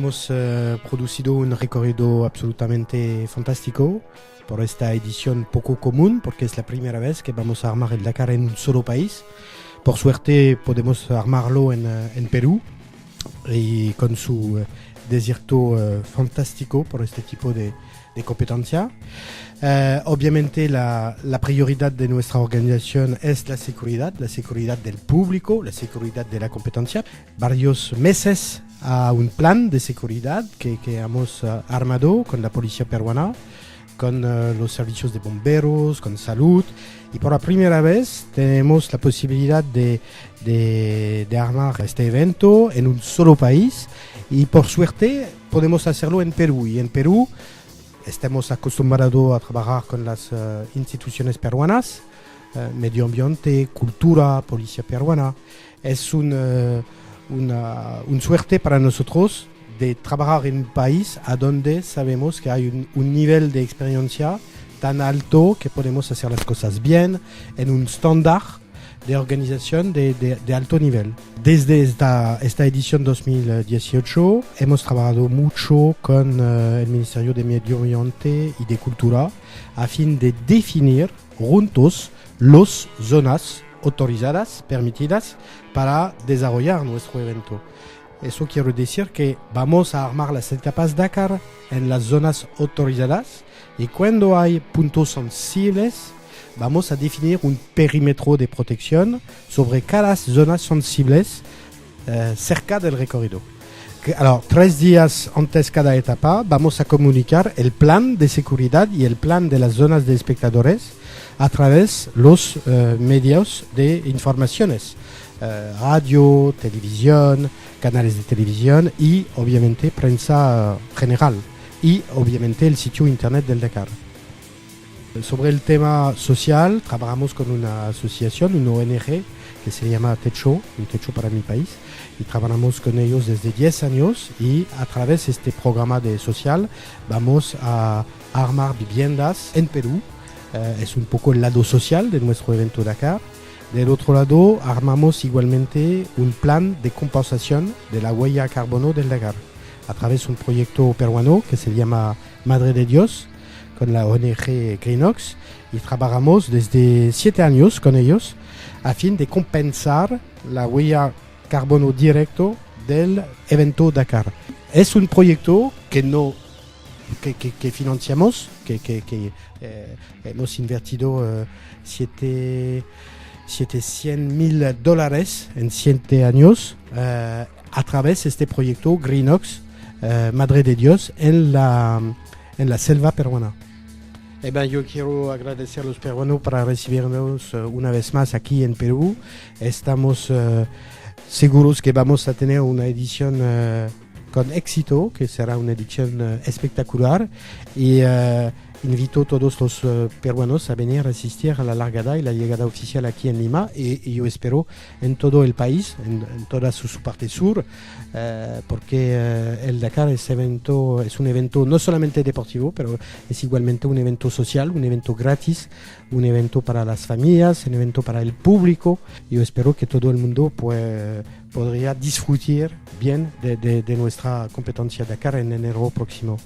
hemos producido un recorrido absolutamente fantástico por esta edición poco común, porque es la primera vez que vamos a armar el Dakar en un solo país. Por suerte podemos armarlo en Perú y con su desierto fantástico por este tipo de competencia. Obviamente la prioridad de nuestra organización es la seguridad del público, la seguridad de la competencia. Varios meses a un plan de seguridad que hemos armado con la policía peruana, con los servicios de bomberos, con salud, y por la primera vez tenemos la posibilidad de armar este evento en un solo país, y por suerte podemos hacerlo en Perú. Y en Perú estamos acostumbrados a trabajar con las instituciones peruanas, medio ambiente, cultura, policía peruana. Es una suerte para nosotros de trabajar en un país a donde sabemos que hay un nivel de experiencia tan alto que podemos hacer las cosas bien en un estándar de organización de alto nivel. Desde esta edición 2018 hemos trabajado mucho con el Ministerio de Medio Ambiente y de Cultura a fin de definir juntos las zonas autorizadas, permitidas para desarrollar nuestro evento. Eso quiere decir que vamos a armar las etapas Dakar en las zonas autorizadas, y cuando hay puntos sensibles vamos a definir un perímetro de protección sobre cada zona sensibles cerca del recorrido. Alors, 3 días antes cada etapa vamos a comunicar el plan de seguridad y el plan de las zonas de espectadores a través de los medios de informaciones. Radio, televisión, canales de televisión y obviamente prensa general y obviamente el sitio internet del Dakar. Sobre el tema social, trabajamos con una asociación, una ONG que se llama Techo, un techo para mi país, y trabajamos con ellos desde 10 años, y a través de este programa de social vamos a armar viviendas en Perú. Es un poco el lado social de nuestro evento Dakar. Del otro lado, armamos igualmente un plan de compensación de la huella de carbono del Dakar a través de un proyecto peruano que se llama Madre de Dios, con la ONG Greenox, y trabajamos desde 7 años con ellos a fin de compensar la huella carbono directo del evento Dakar. Es un proyecto que financiamos, que hemos invertido $700,000 en 7 años a través de este proyecto Greenox, Madre de Dios, en la selva peruana. Yo quiero agradecer a los peruanos para recibirnos una vez más aquí en Perú. Estamos seguros que vamos a tener una edición con éxito, que será una edición espectacular, y invito a todos los peruanos a venir a asistir a la largada y la llegada oficial aquí en Lima, y yo espero en todo el país, en toda su parte sur, porque el Dakar es un evento no solamente deportivo, pero es igualmente un evento social, un evento gratis, un evento para las familias, un evento para el público. Yo espero que todo el mundo podría disfrutar bien de nuestra competencia Dakar en enero próximo.